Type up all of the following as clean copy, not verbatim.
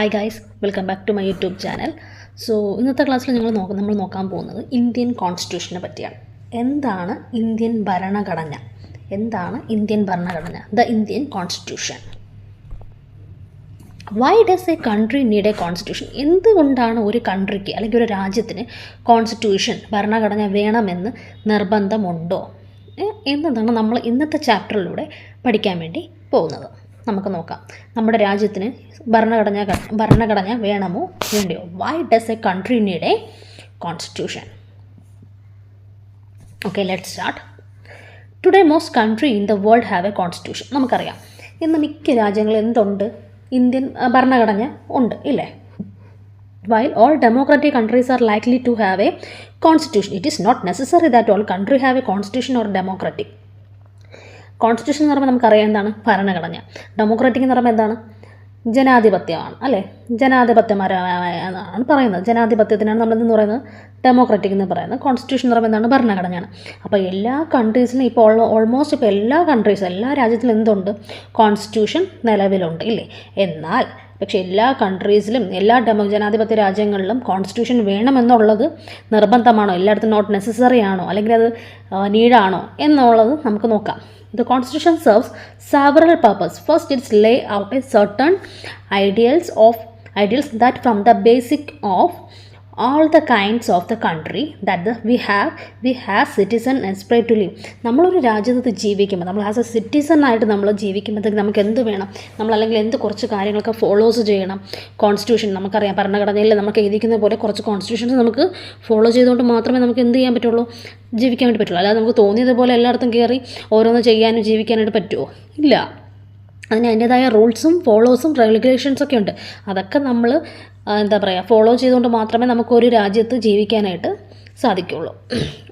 Hi guys, welcome back to my YouTube channel. So ഇന്നത്തെ ക്ലാസ്സിൽ നമ്മൾ നോക്കാൻ പോകുന്നത് ഇന്ത്യൻ കോൺസ്റ്റിറ്റ്യൂഷനെ പറ്റിയാണ്. എന്താണ് ഇന്ത്യൻ ഭരണഘടന? The Indian constitution. Why does A country need A constitution? എന്തുകൊണ്ടാണ് ഒരു കൺട്രിക്ക് അല്ലെങ്കിൽ ഒരു രാജ്യത്തിന് കോൺസ്റ്റിറ്റ്യൂഷൻ, ഭരണഘടന വേണമെന്ന് നിർബന്ധമുണ്ടോ എന്നതാണ് നമ്മൾ ഇന്നത്തെ ചാപ്റ്ററിലൂടെ പഠിക്കാൻ വേണ്ടി പോകുന്നത്. നമുക്ക് നോക്കാം, നമ്മുടെ രാജ്യത്തിന് ഭരണഘടന വേണമോ വേണ്ടയോ? Why does A country need A constitution? Okay, let's start. Today most country in the world have A constitution. നമുക്കറിയാം, ഇന്ന് മിക്ക രാജ്യങ്ങളിൽ എന്തുണ്ട്? ഇന്ത്യൻ ഭരണഘടന ഉണ്ട്, ഇല്ലേ? While all democratic countries are likely to have a constitution, it is not necessary that all countries have a constitution or democratic. Constitution എന്ന് പറയുമ്പോൾ നമുക്കറിയാം എന്താണ് ഭരണഘടന. ഡെമോക്രാറ്റിക് എന്ന് പറയുമ്പോൾ എന്താണ്? ജനാധിപത്യമാണ്, അല്ലേ? ജനാധിപത്യമാണ് പറയുന്നത്. ജനാധിപത്യത്തിനാണ് നമ്മളെന്ന് പറയുന്നത് ഡെമോക്രാറ്റിക് എന്ന് പറയുന്നത്. കോൺസ്റ്റിറ്റ്യൂഷൻ എന്ന് പറയുമ്പോൾ എന്താണ്? ഭരണഘടനയാണ്. അപ്പോൾ എല്ലാ കൺട്രീസിലും ഇപ്പോൾ ഓൾമോസ്റ്റ് ഇപ്പോൾ എല്ലാ രാജ്യത്തിലും എന്തുണ്ട്? കോൺസ്റ്റിറ്റ്യൂഷൻ നിലവിലുണ്ട്, ഇല്ലേ? എന്നാൽ പക്ഷേ എല്ലാ കൺട്രീസിലും ജനാധിപത്യ രാജ്യങ്ങളിലും കോൺസ്റ്റിറ്റ്യൂഷൻ വേണമെന്നുള്ളത് നിർബന്ധമാണോ? എല്ലായിടത്തും നോട്ട് നെസസറി ആണോ, അല്ലെങ്കിൽ അത് നീഡാണോ എന്നുള്ളത് നമുക്ക് നോക്കാം. The Constitution serves several purposes. First, it lays out a certain ideals that from the basic of all the kinds of the country that we have citizen aspire to live. നമ്മളൊരു രാജ്യത്ത് ജീവിക്കുമ്പോൾ, നമ്മൾ ആസ് എ സിറ്റിസൺ ആയിട്ട് നമ്മൾ ജീവിക്കുമ്പോഴത്തേക്ക് നമുക്ക് എന്ത് വേണം? നമ്മളല്ലെങ്കിൽ എന്ത് കുറച്ച് കാര്യങ്ങളൊക്കെ ഫോളോസ് ചെയ്യണം? കോൺസ്റ്റിറ്റ്യൂഷൻ നമുക്കറിയാം, ഭരണഘടനയിൽ നമുക്ക് എഴുതിക്കുന്ന പോലെ കുറച്ച് കോൺസ്റ്റിറ്റ്യൂഷൻസ് നമുക്ക് ഫോളോ ചെയ്തുകൊണ്ട് മാത്രമേ നമുക്ക് എന്ത് ചെയ്യാൻ പറ്റുള്ളൂ? ജീവിക്കാൻ വേണ്ടി പറ്റുള്ളൂ. അല്ലാതെ നമുക്ക് തോന്നിയതുപോലെ എല്ലായിടത്തും കയറി ഓരോന്ന് ചെയ്യാനും ജീവിക്കാനായിട്ട് പറ്റുമോ? ഇല്ല. അതിന് അതിൻ്റേതായ റൂൾസും ഫോളോസും റെഗുലേഷൻസൊക്കെ ഉണ്ട്. അതൊക്കെ നമ്മൾ ഫോളോ ചെയ്തുകൊണ്ട് മാത്രമേ നമുക്കൊരു രാജ്യത്ത് ജീവിക്കാനായിട്ട് സാധിക്കുകയുള്ളൂ.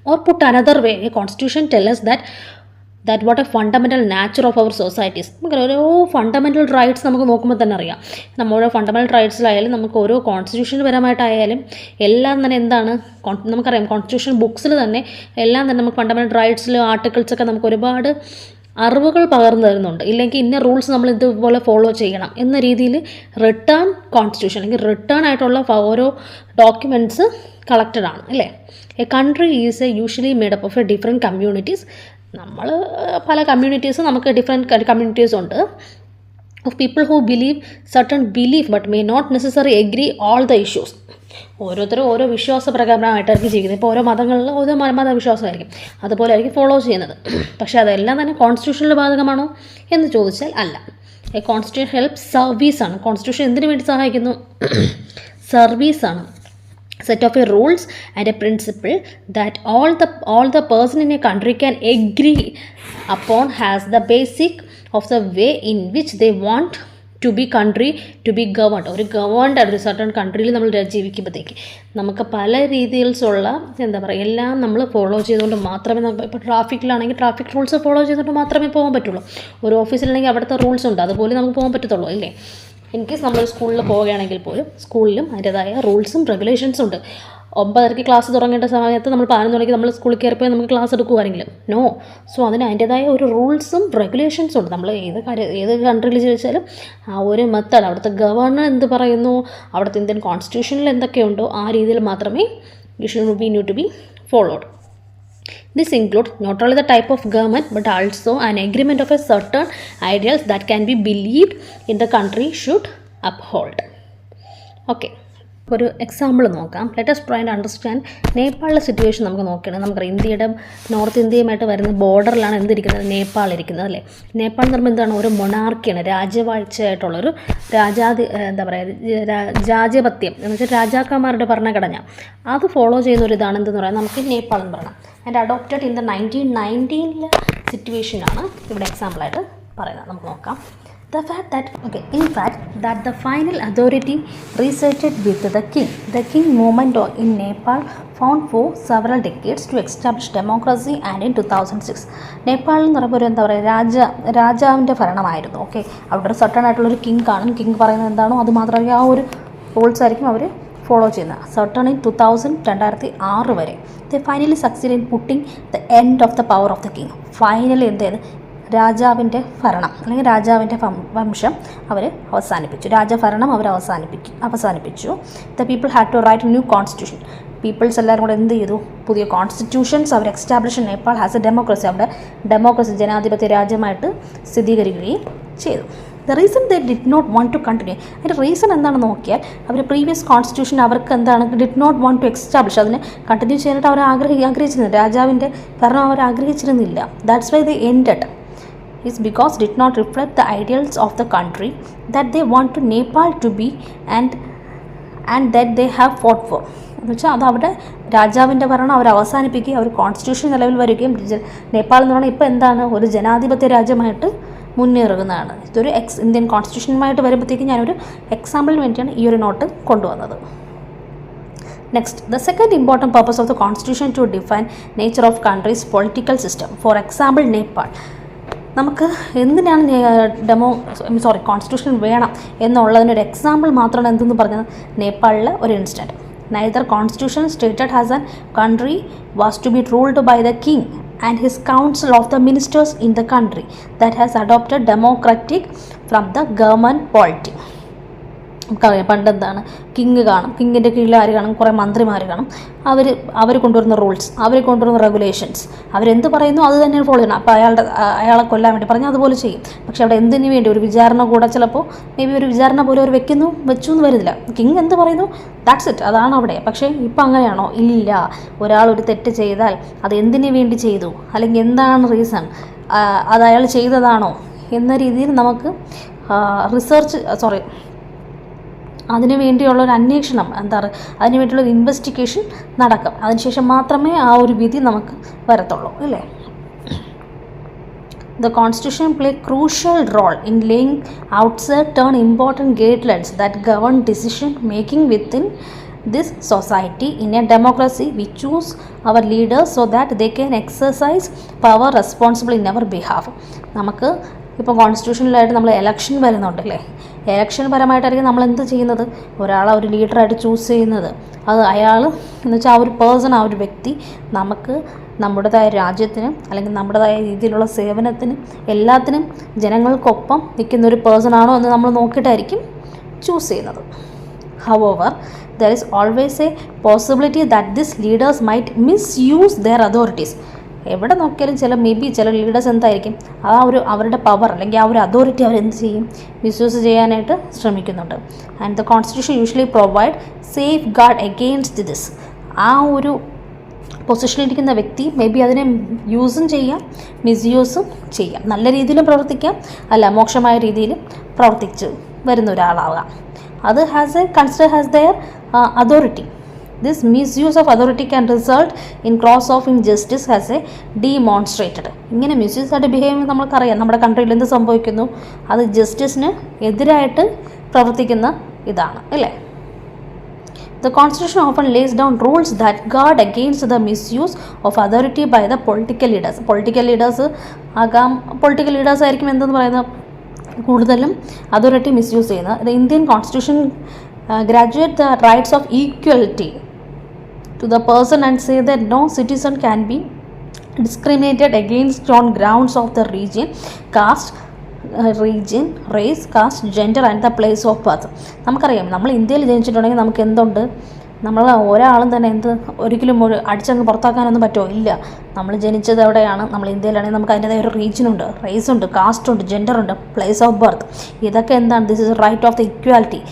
Or put another way, a constitution tells that what a fundamental nature of our societies. നമുക്ക് ഓരോ ഫണ്ടമെൻ്റൽ റൈറ്റ്സ് നമുക്ക് നോക്കുമ്പോൾ തന്നെ അറിയാം. നമ്മുടെ ഫണ്ടമെൻ്റൽ റൈറ്റ്സിലായാലും നമുക്ക് ഓരോ കോൺസ്റ്റിറ്റ്യൂഷൻ പരമായിട്ടായാലും എല്ലാം തന്നെ എന്താണ്? നമുക്കറിയാം, കോൺസ്റ്റിറ്റ്യൂഷൻ ബുക്സിൽ തന്നെ എല്ലാം തന്നെ നമുക്ക് ഫണ്ടമെൻ്റൽ റൈറ്റ്സിൽ ആർട്ടിക്കിൾസൊക്കെ നമുക്ക് ഒരുപാട് അറിവുകൾ പകർന്നു തരുന്നുണ്ട്. ഇല്ലെങ്കിൽ ഇന്ന റൂൾസ് നമ്മൾ ഇതുപോലെ ഫോളോ ചെയ്യണം എന്ന രീതിയിൽ റിട്ടേൺ കോൺസ്റ്റിറ്റ്യൂഷൻ അല്ലെങ്കിൽ റിട്ടേൺ ആയിട്ടുള്ള ഓരോ ഡോക്യുമെൻറ്റ്സ് കളക്റ്റഡ് ആണ്, അല്ലേ? A country is usually made up of a different communities. നമ്മൾ പല കമ്മ്യൂണിറ്റീസ്, നമുക്ക് ഡിഫറെൻറ്റ് കമ്മ്യൂണിറ്റീസ് ഉണ്ട്. Of people who believe certain belief but may not necessary agree all the issues. ഓരോരുത്തരും ഓരോ വിശ്വാസപ്രകാരമായിട്ടായിരിക്കും ജീവിക്കുന്നത്. ഇപ്പോൾ ഓരോ മതങ്ങളിൽ ഓരോ മതവിശ്വാസമായിരിക്കും, അതുപോലെ ആയിരിക്കും ഫോളോ ചെയ്യുന്നത്. പക്ഷേ അതെല്ലാം തന്നെ കോൺസ്റ്റിറ്റ്യൂഷനിൽ ബാധകമാണോ എന്ന് ചോദിച്ചാൽ അല്ല. എ കോൺസ്റ്റിറ്റ്യൂഷൻ ഹെൽപ്പ് സർവീസാണ്. കോൺസ്റ്റിറ്റ്യൂഷൻ എന്തിനു വേണ്ടി സഹായിക്കുന്നു? സർവീസാണ്. Set of a rules and a principle that all the person in a country can agree upon has the basic of the way in which they want to be governed. ഒരു governed ഒരു certain കൺട്രിയിൽ നമ്മൾ ജീവിക്കുമ്പോഴത്തേക്ക് നമുക്ക് പല രീതിയിലുള്ള എല്ലാം നമ്മൾ follow ചെയ്തുകൊണ്ട് മാത്രമേ ഇപ്പോൾ ട്രാഫിക്കിലാണെങ്കിൽ ട്രാഫിക് റൂൾസ് ഫോളോ ചെയ്തുകൊണ്ട് മാത്രമേ പോകാൻ പറ്റുള്ളൂ. ഒരു ഓഫീസിലാണെങ്കിൽ അവിടുത്തെ റൂൾസ് ഉണ്ട്, അതുപോലെ നമുക്ക് പോകാൻ പറ്റത്തുള്ളൂ, ഇല്ലേ? ഇൻ കേസ് നമ്മൾ സ്കൂളിൽ പോവുകയാണെങ്കിൽ പോലും സ്കൂളിലും അതിൻ്റേതായ റൂൾസും റെഗുലേഷൻസും ഉണ്ട്. 9:30 ക്ലാസ് തുടങ്ങേണ്ട സമയത്ത് നമ്മൾ 11 മണിക്ക് നമ്മൾ സ്കൂളിൽ കയറിപ്പോയി നമുക്ക് ക്ലാസ് എടുക്കുവാണെങ്കിലും നോ. സോ അതിന് അതിൻ്റേതായ ഒരു റൂൾസും റെഗുലേഷൻസും ഉണ്ട്. നമ്മൾ ഏത് കൺട്രിയിൽ ചോദിച്ചാലും ആ ഒരു മെത്തേഡ്, അവിടുത്തെ ഗവർണർ എന്ത് പറയുന്നു, അവിടുത്തെ ഇന്ത്യൻ കോൺസ്റ്റിറ്റ്യൂഷനിൽ എന്തൊക്കെയുണ്ടോ ആ രീതിയിൽ മാത്രമേ need to be followed. This includes not only the type of government but also an agreement of a certain ideals that can be believed in the country should uphold. Okay, ഒരു example നോക്കാം. Let us try and understand നേപ്പാളിലെ situation നമുക്ക് നോക്കുകയാണെങ്കിൽ നമുക്കറിയാം, ഇന്ത്യയുടെ north ഇന്ത്യയുമായിട്ട് വരുന്ന ബോർഡറിലാണ് എന്തിരിക്കുന്നത്? നേപ്പാൾ ഇരിക്കുന്നത്, അല്ലേ? നേപ്പാൾ എന്ന് പറയുമ്പോൾ എന്താണ്? ഒരു മൊണാർക്കിയാണ്, രാജ്യവാഴ്ചയായിട്ടുള്ളൊരു രാജ്യപത്യം എന്ന് വെച്ചാൽ രാജാക്കന്മാരുടെ ഭരണഘടന അത് ഫോളോ ചെയ്യുന്ന ഒരു ഇതാണ് എന്തെന്ന് പറയാം, നമുക്ക് നേപ്പാൾ എന്ന് പറയണം. ആൻഡ് അഡോപ്റ്റഡ് ഇൻ ദ 1919 സിറ്റുവേഷനാണ് ഇവിടെ എക്സാമ്പിളായിട്ട് പറയുന്നത്. നമുക്ക് നോക്കാം. In fact that the final authority resided with the king. The king movement in Nepal found for several decades to establish democracy, and in 2006 Nepal എന്ന് പറയുമ്പോൾ രാജാവിൻ്റെ ഭരണമായിരുന്നു. ഓക്കെ, അവിടെ ഒരു സർട്ടൺ ആയിട്ടുള്ളൊരു കിങ് കാണും. കിങ് പറയുന്നത് എന്താണോ അത് മാത്രമേ ആ ഒരു റൂൾസ് ആയിരിക്കും അവർ ഫോളോ ചെയ്യുന്നത്. സർട്ടൺ ഇൻ 2006 വരെ. They finally succeeded in putting the end of the power of the king. Finally എന്ത് ചെയ്ത് രാജാവിൻ്റെ ഭരണം അല്ലെങ്കിൽ രാജാവിൻ്റെ വംശം അവർ അവസാനിപ്പിച്ചു. രാജഭരണം അവർ അവസാനിപ്പിച്ചു. The people had to write new constitution. Peoples എല്ലാവരും കൂടെ എന്ത് ചെയ്തു? പുതിയ കോൺസ്റ്റിറ്റ്യൂഷൻസ് അവർ establish Nepal has a democracy. അവിടെ ഡെമോക്രസി ജനാധിപത്യ രാജ്യമായിട്ട് സ്ഥിരീകരിക്കുകയും ചെയ്തു. The reason they did not want to continue. അതിൻ്റെ റീസൺ എന്താണെന്ന് നോക്കിയാൽ അവർ പ്രീവിയസ് കോൺസ്റ്റിറ്റ്യൂഷൻ അവർക്ക് എന്താണ് did not want to establish, അതിനെ കണ്ടിന്യൂ ചെയ്യാനായിട്ട് അവർ ആഗ്രഹിച്ചിരുന്നില്ല. രാജാവിൻ്റെ ഭരണം അവർ ആഗ്രഹിച്ചിരുന്നില്ല. That's why they ended is because did not reflect the ideals of the country that they want to Nepal to be and that they have fought for. എന്ന് വെച്ചാൽ അത് അവിടെ രാജാവിൻ്റെ ഭരണം അവർ അവസാനിപ്പിക്കുകയും അവർ കോൺസ്റ്റിറ്റ്യൂഷൻ നിലവിൽ വരികയും നേപ്പാൾ എന്ന് പറഞ്ഞാൽ ഇപ്പോൾ എന്താണ് ഒരു ജനാധിപത്യ രാജ്യമായിട്ട് മുന്നേറുന്നതാണ്. ഇതൊരു ഇന്ത്യൻ കോൺസ്റ്റിറ്റ്യൂഷനുമായിട്ട് വരുമ്പോഴത്തേക്കും ഞാനൊരു എക്സാമ്പിളിന് വേണ്ടിയാണ് ഈ ഒരു നോട്ട് കൊണ്ടുവന്നത്. Next, the second important purpose of the constitution to define nature of country's political system. For example, Nepal. നമുക്ക് എന്തിനാണ് കോൺസ്റ്റിറ്റ്യൂഷൻ വേണം എന്നുള്ളതിനൊരു എക്സാമ്പിൾ മാത്രമാണ് എന്തെന്ന് പറഞ്ഞത് നേപ്പാളിലെ ഒരു incident. Neither constitution stated as a country was to be ruled by the king and his council of the ministers in the country that has adopted democratic from the government polity. നമുക്കറിയാം പണ്ട് എന്താണ് king കാണും, കിങ്ങിൻ്റെ കീഴിൽ ആര് കാണും? കുറേ മന്ത്രിമാർ കാണും. അവർ കൊണ്ടുവരുന്ന റൂൾസ്, അവർ കൊണ്ടുവരുന്ന റെഗുലേഷൻസ്, അവരെന്ത് പറയുന്നു അത് തന്നെ ഫോളോ ചെയ്യണം. അപ്പോൾ അയാളെ കൊല്ലാൻ വേണ്ടി പറഞ്ഞാൽ അതുപോലെ ചെയ്യും. പക്ഷേ അവിടെ എന്തിനു വേണ്ടി ഒരു വിചാരണ കൂടെ ചിലപ്പോൾ ഒരു വിചാരണ പോലും അവർ വെച്ചു എന്ന് വരുന്നില്ല. കിങ് എന്ത് പറയുന്നു ദാറ്റ്സ് ഇറ്റ്, അതാണ് അവിടെ. പക്ഷേ ഇപ്പം അങ്ങനെയാണോ? ഇല്ല. ഒരാൾ ഒരു തെറ്റ് ചെയ്താൽ അത് എന്തിനു വേണ്ടി ചെയ്തു, അല്ലെങ്കിൽ എന്താണ് റീസൺ, അത് അയാൾ ചെയ്തതാണോ എന്ന രീതിയിൽ നമുക്ക് അതിനു വേണ്ടിയുള്ളൊരു അന്വേഷണം അതിനു വേണ്ടിയുള്ളൊരു ഇൻവെസ്റ്റിഗേഷൻ നടക്കും. അതിനുശേഷം മാത്രമേ ആ ഒരു വിധി നമുക്ക് വരത്തുള്ളൂ, അല്ലേ? The constitution play crucial role in laying out certain important guidelines that govern decision making within this society. In a democracy, we choose our leaders so that they can exercise power responsibly in our behalf. നമുക്ക് ഇപ്പോൾ കോൺസ്റ്റിറ്റ്യൂഷനിലായിട്ട് നമ്മൾ election വരുന്നുണ്ടല്ലേ, election പരമായിട്ടായിരിക്കും നമ്മൾ എന്ത് ചെയ്യുന്നത്? ഒരാളെ ഒരു ലീഡറായിട്ട് choose ചെയ്യുന്നത്. അത് അയാൾ എന്ന് വെച്ചാൽ ആ ഒരു പേഴ്സൺ, ആ ഒരു വ്യക്തി നമുക്ക് നമ്മുടേതായ രാജ്യത്തിന് അല്ലെങ്കിൽ നമ്മുടേതായ രീതിയിലുള്ള സേവനത്തിന് എല്ലാത്തിനും ജനങ്ങൾക്കൊപ്പം നിൽക്കുന്ന ഒരു പേഴ്സൺ ആണോ എന്ന് നമ്മൾ നോക്കിയിട്ടായിരിക്കും ചൂസ് ചെയ്യുന്നത്. However, there is always a possibility that these leaders might misuse their authorities. എവിടെ നോക്കിയാലും ചില ലീഡേഴ്സ് എന്തായിരിക്കും അവരുടെ പവർ അല്ലെങ്കിൽ ആ ഒരു അതോറിറ്റി അവരെന്ത് ചെയ്യും? മിസ്യൂസ് ചെയ്യാനായിട്ട് ശ്രമിക്കുന്നുണ്ട്. And the constitution usually provide safe guard against this. ആ ഒരു പൊസിഷനിലിരിക്കുന്ന വ്യക്തി അതിനെ യൂസും ചെയ്യാം, മിസ്യൂസും ചെയ്യാം. നല്ല രീതിയിലും പ്രവർത്തിക്കാം, അല്ല മോശമായ രീതിയിലും പ്രവർത്തിച്ച് വരുന്ന ഒരാളാവാം. അത് consider has their authority. This misuse of authority can result in cause of injustice as a demonstrated. ഇങ്ങനെ മിസ്യൂസ് ആയിട്ട് ബിഹേവ് ചെയ്യുമ്പോൾ നമുക്കറിയാം നമ്മുടെ കൺട്രിയിൽ എന്ത് സംഭവിക്കുന്നു, അത് ജസ്റ്റിസിന് എതിരായിട്ട് പ്രവർത്തിക്കുന്ന ഇതാണ്, അല്ലേ? The constitution often lays down rules that guard against the misuse of authority by the political leaders. Political leaders ആയിരിക്കും എന്തെന്ന് പറയുന്നത് കൂടുതലും അതോറിറ്റി മിസ്യൂസ് ചെയ്യുന്നത്. The Indian constitution graduate the rights of equality to the person and say that no citizen can be discriminated against on grounds of the region, caste, race, caste, gender and the place of birth. നമുക്കറിയാം നമ്മൾ ഇന്ത്യയിൽ ജനിച്ചിട്ടുണ്ടെങ്കിൽ നമുക്ക് എന്തുണ്ട്? നമ്മൾ ഒരാളും തന്നെ ഒരിക്കലും അടിച്ചങ്ങ് പുറത്താക്കാനൊന്നും പറ്റുമോ? ഇല്ല. നമ്മൾ ജനിച്ചത് എവിടെയാണ്? നമ്മൾ ഇന്ത്യയിലാണെങ്കിൽ നമുക്ക് അതിൻ്റെതായ ഒരു റീജിയനുണ്ട്, റേസുണ്ട്, കാസ്റ്റുണ്ട്, ജെൻഡറുണ്ട്, പ്ലേസ് ഓഫ് ബർത്ത്. ഇതൊക്കെ എന്താണ്? This is right of the equality.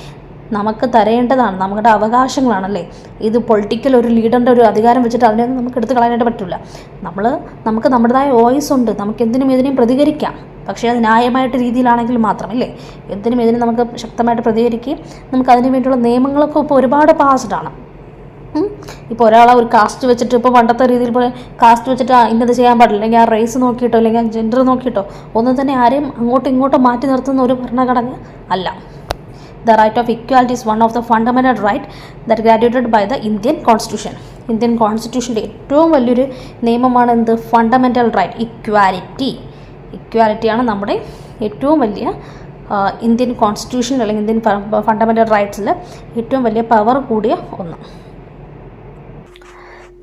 നമുക്ക് തരേണ്ടതാണ്, നമ്മുടെ അവകാശങ്ങളാണല്ലേ. ഇത് പൊളിറ്റിക്കൽ ഒരു ലീഡറിൻ്റെ ഒരു അധികാരം വെച്ചിട്ട് അതിനൊന്നും നമുക്ക് എടുത്ത് കളയാനായിട്ട് പറ്റില്ല. നമുക്ക് നമ്മുടേതായ വോയിസ് ഉണ്ട്, നമുക്ക് എന്തിനും ഇതിനെയും പ്രതികരിക്കാം. പക്ഷേ അത് ന്യായമായിട്ട് രീതിയിലാണെങ്കിൽ മാത്രമല്ലേ. എന്തിനും ഇതിനും നമുക്ക് ശക്തമായിട്ട് പ്രതികരിക്കുകയും നമുക്ക് അതിന് വേണ്ടിയുള്ള നിയമങ്ങളൊക്കെ ഇപ്പോൾ ഒരുപാട് പാസ്ഡാണ്. ഇപ്പോൾ ഒരാളെ ഒരു കാസ്റ്റ് വെച്ചിട്ട്, ഇപ്പോൾ പണ്ടത്തെ രീതിയിൽ പോലെ കാസ്റ്റ് വെച്ചിട്ട് ഇന്നത് ചെയ്യാൻ പാടില്ല, അല്ലെങ്കിൽ ആ റേസ് നോക്കിയിട്ടോ അല്ലെങ്കിൽ ആ ജെൻഡർ നോക്കിയിട്ടോ ഒന്നും തന്നെ ആരെയും അങ്ങോട്ടും ഇങ്ങോട്ടും മാറ്റി നിർത്തുന്ന ഒരു ഭരണഘടന അല്ല. The right of equality is one of the fundamental right that graduated by the Indian Constitution. Indian കോൺസ്റ്റിറ്റ്യൂഷൻ്റെ ഏറ്റവും വലിയൊരു നിയമമാണ് എന്ത്? Fundamental right, equality. ഇക്വാലിറ്റിയാണ് നമ്മുടെ ഏറ്റവും വലിയ ഇന്ത്യൻ കോൺസ്റ്റിറ്റ്യൂഷൻ അല്ലെങ്കിൽ ഇന്ത്യൻ ഫണ്ടമെൻ്റൽ റൈറ്റ്സിൽ ഏറ്റവും വലിയ പവർ കൂടിയ ഒന്ന്.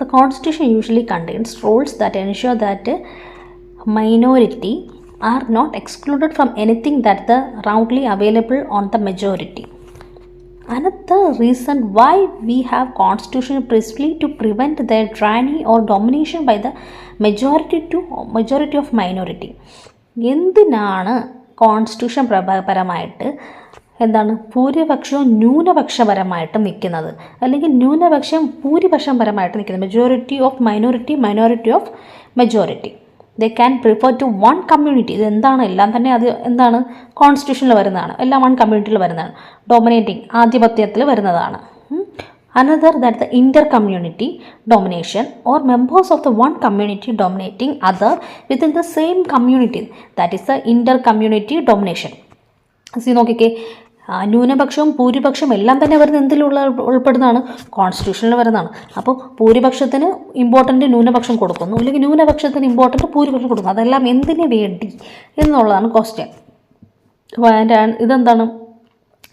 The Constitution usually contains rules that ensure that minority are not excluded from anything that the roundly available on the majority. Another reason why we have constitution precisely to prevent their tyranny or domination by the majority of minority. എന്തിനാണ് constitution പരമായിട്ട് എന്താണ് ഭൂരിപക്ഷവും ന്യൂനപക്ഷപരമായിട്ട് നിൽക്കുന്നത്, അല്ലെങ്കിൽ ന്യൂനപക്ഷം ഭൂരിപക്ഷപരമായിട്ട് നിൽക്കുന്നത്? Minority of majority. They can prefer to one community. ഇത് എന്താണ്? എല്ലാം തന്നെ അത് എന്താണ്? കോൺസ്റ്റിറ്റ്യൂഷനിൽ വരുന്നതാണ്. എല്ലാം വൺ കമ്മ്യൂണിറ്റിയിൽ വരുന്നതാണ്. ഡോമിനേറ്റിംഗ്, ആധിപത്യത്തിൽ വരുന്നതാണ്. Another, that the inter-community domination or members of the one community dominating other within the same community, that is the inter-community domination. നോക്കിക്കേ, ന്യൂനപക്ഷവും ഭൂരിപക്ഷവും എല്ലാം തന്നെ വരുന്ന എന്തിലുള്ള ഉൾപ്പെടുന്നതാണ്? കോൺസ്റ്റിറ്റ്യൂഷനിൽ വരുന്നതാണ്. അപ്പോൾ ഭൂരിപക്ഷത്തിന് ഇമ്പോർട്ടൻ്റ് ന്യൂനപക്ഷം കൊടുക്കുന്നു, അല്ലെങ്കിൽ ന്യൂനപക്ഷത്തിന് ഇമ്പോർട്ടൻ്റ് ഭൂരിപക്ഷം കൊടുക്കുന്നു. അതെല്ലാം എന്തിനു വേണ്ടി എന്നുള്ളതാണ് ക്വസ്റ്റ്യൻ. അപ്പോൾ അതിൻ്റെ ഇതെന്താണ്?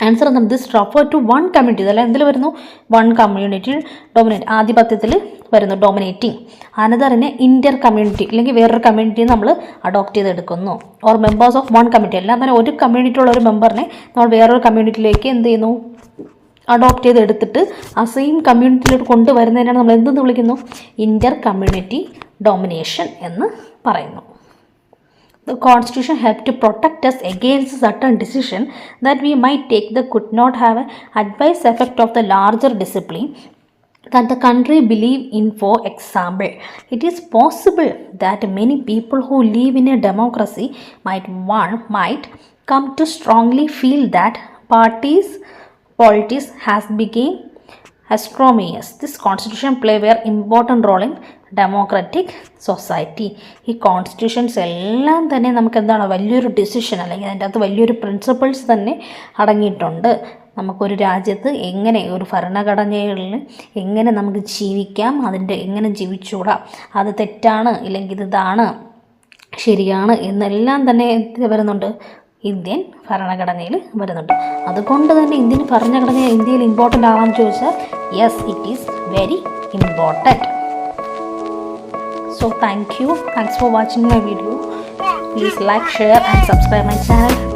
ആൻസർ എന്താണ്? This refer to one community. ഇതെല്ലാം എന്തിൽ വരുന്നു? വൺ കമ്മ്യൂണിറ്റി ഡോമിനേറ്റ്, ആധിപത്യത്തിൽ വരുന്നു, ഡോമിനേറ്റിംഗ്. അനദറിനെ ഇൻ്റർ കമ്മ്യൂണിറ്റി, അല്ലെങ്കിൽ വേറൊരു കമ്മ്യൂണിറ്റിയെ നമ്മൾ അഡോപ്റ്റ് ചെയ്തെടുക്കുന്നു. Or members of one community. എല്ലാം തന്നെ ഒരു കമ്മ്യൂണിറ്റിയുള്ള ഒരു മെമ്പറിനെ നമ്മൾ വേറൊരു കമ്മ്യൂണിറ്റിയിലേക്ക് എന്ത് ചെയ്യുന്നു? അഡോപ്റ്റ് ചെയ്തെടുത്തിട്ട് ആ സെയിം കമ്മ്യൂണിറ്റിയിലോട്ട് കൊണ്ടുവരുന്നതിനാണ് നമ്മൾ എന്തെന്ന് വിളിക്കുന്നു? ഇൻ്റർ കമ്മ്യൂണിറ്റി ഡോമിനേഷൻ എന്ന് പറയുന്നു. The Constitution helps to protect us against certain decisions that we might take that could not have an adverse effect of the larger discipline that the country believe in. For example, it is possible that many people who live in a democracy might come to strongly feel that politics has become astronomious. This constitution play a very important role in democratic society. ഈ constitutions എല്ലാം തന്നെ നമുക്ക് എന്താണ്? വലിയൊരു decision, അല്ലെങ്കിൽ അതിൻ്റെ അകത്ത് വലിയൊരു പ്രിൻസിപ്പിൾസ് തന്നെ അടങ്ങിയിട്ടുണ്ട്. നമുക്കൊരു രാജ്യത്ത് എങ്ങനെ, ഒരു ഭരണഘടനകളിൽ എങ്ങനെ നമുക്ക് ജീവിക്കാം, അതിൻ്റെ എങ്ങനെ ജീവിച്ചുകൂടാം, അത് തെറ്റാണ് ഇല്ലെങ്കിൽ ഇതാണ് ശരിയാണ് എന്നെല്ലാം തന്നെ വരുന്നുണ്ട്, ഇന്ത്യൻ ഭരണഘടനയിൽ വരുന്നുണ്ട്. അതുകൊണ്ട് തന്നെ ഇന്ത്യൻ ഭരണഘടന ഇന്ത്യയിൽ ഇമ്പോർട്ടൻ്റ് ആവാമെന്ന് ചോദിച്ചാൽ yes, it is very important. So thanks for watching my video. Please like, share and subscribe my channel.